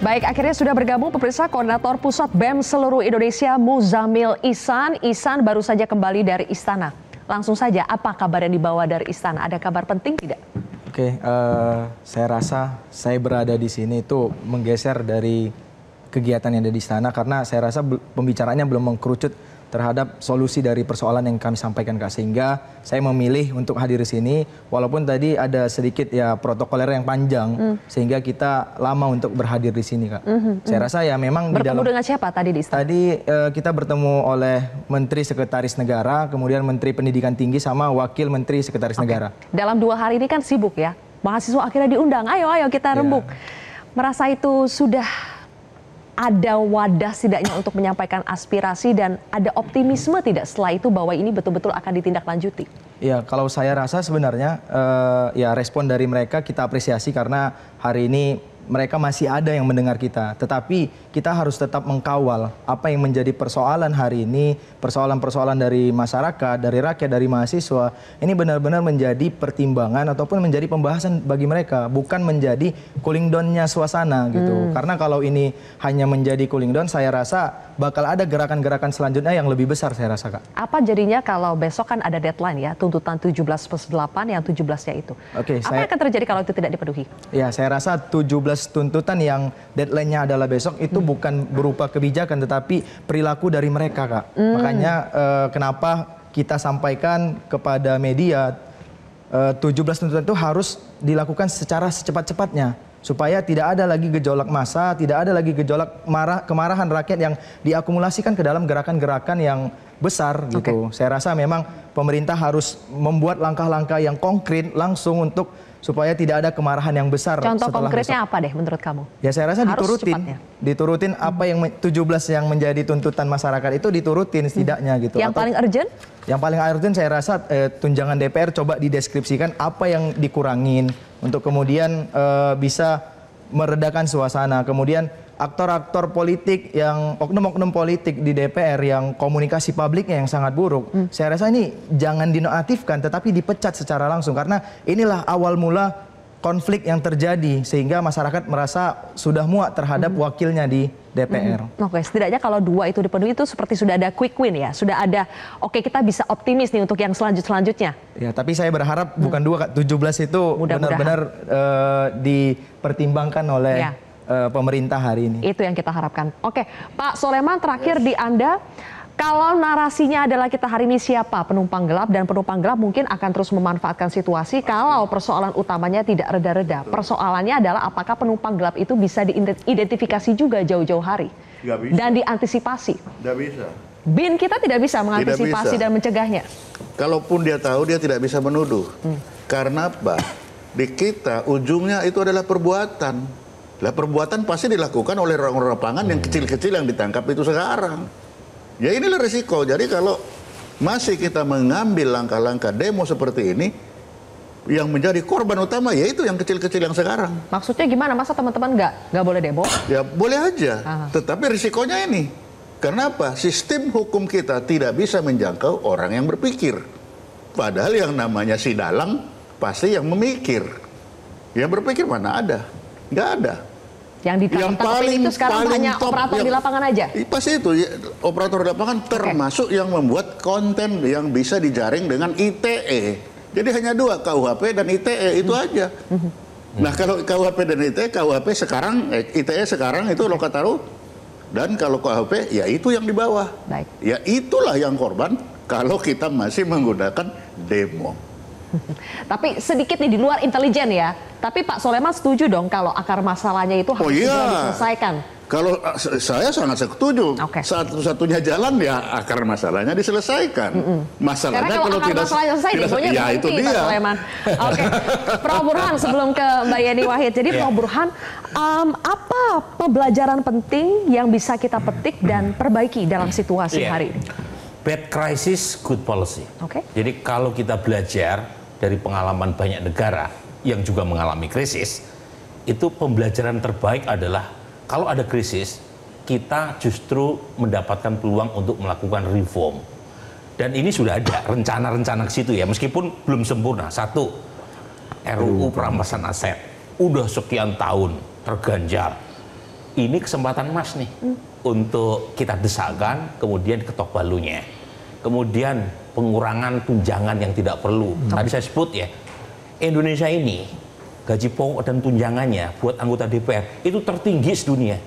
Baik, akhirnya sudah bergabung pemirsa Koordinator Pusat BEM seluruh Indonesia Muzamil Ihsan. Ihsan baru saja kembali dari istana. Langsung saja, apa kabar yang dibawa dari istana? Ada kabar penting tidak? Oke, saya rasa saya berada di sini itu menggeser dari kegiatan yang ada di istana karena saya rasa pembicaraannya belum mengkerucut terhadap solusi dari persoalan yang kami sampaikan, Kak. Sehingga saya memilih untuk hadir di sini walaupun tadi ada sedikit ya protokoler yang panjang sehingga kita lama untuk berhadir di sini, Kak. Saya rasa ya memang bertemu dengan siapa tadi di istana? Tadi kita bertemu oleh Menteri Sekretaris Negara, kemudian Menteri Pendidikan Tinggi sama Wakil Menteri Sekretaris Negara. Dalam 2 hari ini kan sibuk ya. Mahasiswa akhirnya diundang, ayo kita rembuk. Merasa itu sudah ada wadah setidaknya untuk menyampaikan aspirasi dan ada optimisme tidak setelah itu bahwa ini betul-betul akan ditindaklanjuti? Ya, kalau saya rasa sebenarnya ya respon dari mereka kita apresiasi karena hari ini mereka masih ada yang mendengar kita. Tetapi kita harus tetap mengkawal apa yang menjadi persoalan hari ini, persoalan-persoalan dari masyarakat, dari rakyat, dari mahasiswa. Ini benar-benar menjadi pertimbangan ataupun menjadi pembahasan bagi mereka, bukan menjadi cooling down-nya suasana gitu. Karena kalau ini hanya menjadi cooling down, saya rasa bakal ada gerakan-gerakan selanjutnya yang lebih besar, saya rasa, Kak. Apa jadinya kalau besok kan ada deadline ya, tuntutan 17+8 yang 17-nya itu. Apa yang akan terjadi kalau itu tidak dipenuhi? Ya, saya rasa 17 tuntutan yang deadline-nya adalah besok itu bukan berupa kebijakan tetapi perilaku dari mereka, Kak. Makanya kenapa kita sampaikan kepada media 17 tuntutan itu harus dilakukan secara secepat-cepatnya supaya tidak ada lagi gejolak massa, tidak ada lagi gejolak kemarahan rakyat yang diakumulasikan ke dalam gerakan-gerakan yang besar gitu. Saya rasa memang pemerintah harus membuat langkah-langkah yang konkret langsung untuk supaya tidak ada kemarahan yang besar. Contoh konkretnya apa deh menurut kamu? Ya saya rasa diturutin apa yang 17 yang menjadi tuntutan masyarakat itu diturutin setidaknya gitu. Yang paling urgent? Yang paling urgent saya rasa tunjangan DPR coba dideskripsikan apa yang dikurangin untuk kemudian bisa meredakan suasana. Kemudian aktor-aktor politik yang oknum-oknum politik di DPR yang komunikasi publiknya yang sangat buruk. Saya rasa ini jangan dinonaktifkan tetapi dipecat secara langsung karena inilah awal mula konflik yang terjadi sehingga masyarakat merasa sudah muak terhadap wakilnya di DPR. Oke, setidaknya kalau 2 itu dipenuhi itu seperti sudah ada quick win ya, sudah ada kita bisa optimis nih untuk yang selanjutnya. Ya, tapi saya berharap bukan 2, Kak, 17 itu benar-benar dipertimbangkan oleh pemerintah hari ini. Itu yang kita harapkan. Oke, Pak Soleman, terakhir di Anda, kalau narasinya adalah kita hari ini siapa penumpang gelap dan penumpang gelap mungkin akan terus memanfaatkan situasi kalau persoalan utamanya tidak reda-reda. Persoalannya adalah apakah penumpang gelap itu bisa diidentifikasi juga jauh-jauh hari dan diantisipasi. Tidak bisa. BIN kita tidak bisa mengantisipasi dan mencegahnya. Kalaupun dia tahu, dia tidak bisa menuduh. Karena apa? Di kita ujungnya itu adalah perbuatan. Lah perbuatan pasti dilakukan oleh orang-orang lapangan yang kecil-kecil yang ditangkap itu sekarang. Ya inilah risiko. Jadi kalau masih kita mengambil langkah-langkah demo seperti ini, yang menjadi korban utama yaitu yang kecil-kecil yang sekarang. Maksudnya gimana? Masa teman-teman nggak boleh demo? Ya boleh aja. Tetapi risikonya ini. Karena apa? Sistem hukum kita tidak bisa menjangkau orang yang berpikir. Padahal yang namanya si dalang pasti yang memikir. Yang berpikir mana ada? Nggak ada. Yang paling itu sekarang hanya operator di lapangan aja? Pasti itu, operator di lapangan termasuk yang membuat konten yang bisa dijaring dengan ITE. Jadi hanya 2, KUHP dan ITE, itu aja. Nah kalau KUHP dan ITE, KUHP sekarang, ITE sekarang itu Lokataru, dan kalau KUHP ya itu yang di bawah. Baik. Ya itulah yang korban kalau kita masih menggunakan demo. Tapi sedikit nih di luar intelijen ya. Tapi Pak Soleman setuju dong kalau akar masalahnya itu harus diselesaikan. Kalau saya sangat setuju. Satu-satunya jalan ya akar masalahnya diselesaikan. Masalahnya kalau tidak selesai, ya itu dia. Pak Soleman. Oke. Prof Burhan sebelum ke Mbak Yeni Wahid. Jadi Prof Burhan, apa pembelajaran penting yang bisa kita petik dan perbaiki dalam situasi hari ini? Bad crisis, good policy. Jadi kalau kita belajar dari pengalaman banyak negara yang juga mengalami krisis, itu pembelajaran terbaik adalah kalau ada krisis, kita justru mendapatkan peluang untuk melakukan reform. Dan ini sudah ada rencana-rencana ke situ ya, meskipun belum sempurna. 1, RUU perampasan aset, udah sekian tahun terganjal. ini kesempatan emas nih untuk kita desakkan, kemudian ketok palunya. Kemudian pengurangan tunjangan yang tidak perlu. Tadi saya sebut ya, Indonesia ini gaji pokok dan tunjangannya buat anggota DPR itu tertinggi sedunia.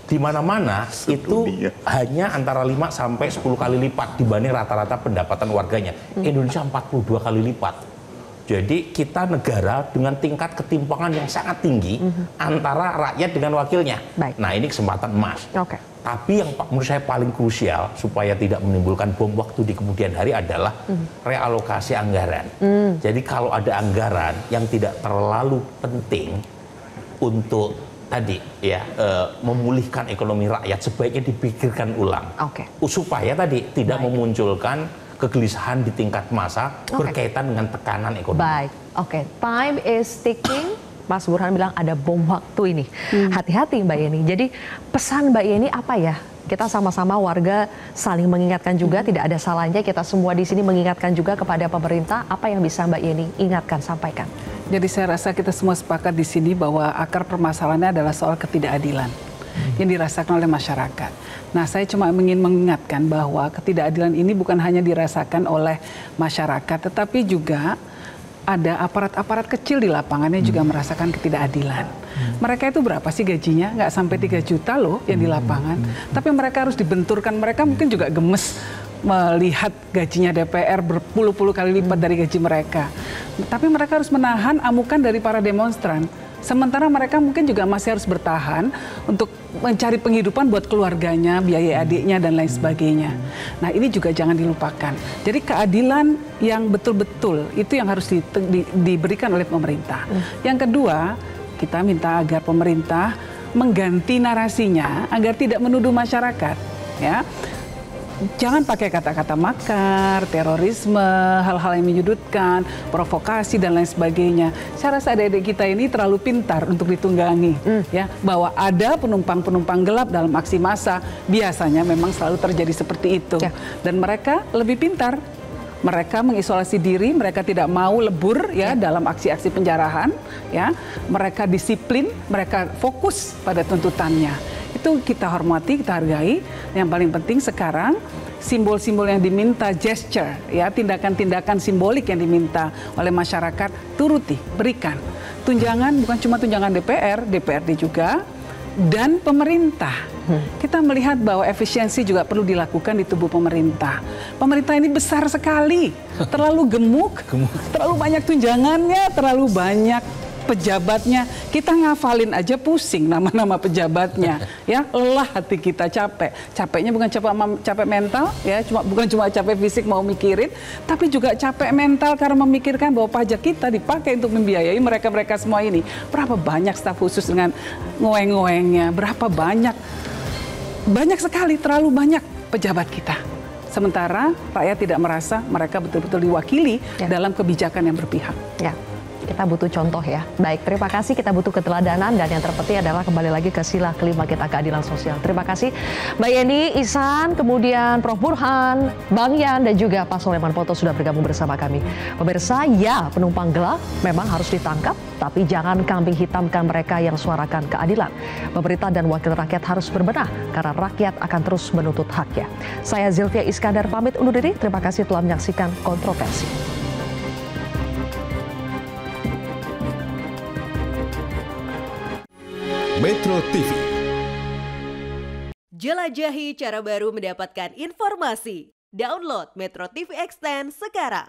Di mana-mana itu hanya antara 5 sampai 10 kali lipat dibanding rata-rata pendapatan warganya. Indonesia 42 kali lipat. Jadi kita negara dengan tingkat ketimpangan yang sangat tinggi antara rakyat dengan wakilnya. Baik. Nah, ini kesempatan emas. Oke. Tapi yang menurut saya paling krusial supaya tidak menimbulkan bom waktu di kemudian hari adalah realokasi anggaran. Jadi kalau ada anggaran yang tidak terlalu penting untuk tadi ya memulihkan ekonomi rakyat, sebaiknya dipikirkan ulang. Oke. Supaya tadi tidak memunculkan kegelisahan di tingkat massa berkaitan dengan tekanan ekonomi. Baik, oke. Time is ticking. Mas Burhan bilang ada bom waktu ini. Hati-hati Mbak Yeni. Jadi pesan Mbak Yeni apa ya? Kita sama-sama warga saling mengingatkan juga, tidak ada salahnya kita semua di sini mengingatkan juga kepada pemerintah. Apa yang bisa Mbak Yeni ingatkan, sampaikan? Jadi saya rasa kita semua sepakat di sini bahwa akar permasalahannya adalah soal ketidakadilan yang dirasakan oleh masyarakat. Nah, saya cuma ingin mengingatkan bahwa ketidakadilan ini bukan hanya dirasakan oleh masyarakat, tetapi juga ada aparat-aparat kecil di lapangannya juga merasakan ketidakadilan. Mereka itu berapa sih gajinya? Nggak sampai 3 juta loh yang di lapangan. Tapi mereka harus dibenturkan. Mereka mungkin juga gemes melihat gajinya DPR berpuluh-puluh kali lipat dari gaji mereka. Tapi mereka harus menahan amukan dari para demonstran. Sementara mereka mungkin juga masih harus bertahan untuk mencari penghidupan buat keluarganya, biaya adiknya, dan lain sebagainya. Nah, ini juga jangan dilupakan. Jadi keadilan yang betul-betul itu yang harus diberikan oleh pemerintah. Yang kedua, kita minta agar pemerintah mengganti narasinya agar tidak menuduh masyarakat. Ya. Jangan pakai kata-kata makar, terorisme, hal-hal yang menyudutkan, provokasi dan lain sebagainya. Saya rasa adik-adik kita ini terlalu pintar untuk ditunggangi, ya, bahwa ada penumpang-penumpang gelap dalam aksi massa, biasanya memang selalu terjadi seperti itu. Ya. Dan mereka lebih pintar. Mereka mengisolasi diri, mereka tidak mau lebur ya dalam aksi-aksi penjarahan, ya. Mereka disiplin, mereka fokus pada tuntutannya. Itu kita hormati, kita hargai. Yang paling penting sekarang simbol-simbol yang diminta, gesture, ya, tindakan-tindakan simbolik yang diminta oleh masyarakat, turuti, berikan. Tunjangan bukan cuma tunjangan DPR, DPRD juga, dan pemerintah. Kita melihat bahwa efisiensi juga perlu dilakukan di tubuh pemerintah. Pemerintah ini besar sekali, terlalu gemuk, terlalu banyak tunjangannya, terlalu banyak pejabatnya. Kita ngafalin aja pusing nama-nama pejabatnya, ya, lelah hati kita, capek. Capeknya bukan capek mental, ya, bukan cuma capek fisik mau mikirin, tapi juga capek mental karena memikirkan bahwa pajak kita dipakai untuk membiayai mereka-mereka semua ini. Berapa banyak staf khusus dengan ngoeng-ngoengnya, berapa banyak sekali, terlalu banyak pejabat kita. Sementara rakyat tidak merasa mereka betul-betul diwakili dalam kebijakan yang berpihak. Ya. Kita butuh contoh ya. Baik, terima kasih. Kita butuh keteladanan dan yang terpenting adalah kembali lagi ke sila kelima kita, keadilan sosial. Terima kasih Mbak Yeni, Ihsan, kemudian Prof. Burhan, Bang Yan, dan juga Pak Soleman Ponto sudah bergabung bersama kami. Pemirsa, ya, penumpang gelap memang harus ditangkap, tapi jangan kambing hitamkan mereka yang suarakan keadilan. Pemerintah dan wakil rakyat harus berbenah karena rakyat akan terus menuntut haknya. Saya Zilvia Iskandar pamit undur diri. Terima kasih telah menyaksikan Kontroversi. Metro TV. Jelajahi cara baru mendapatkan informasi. Download Metro TV Extend sekarang.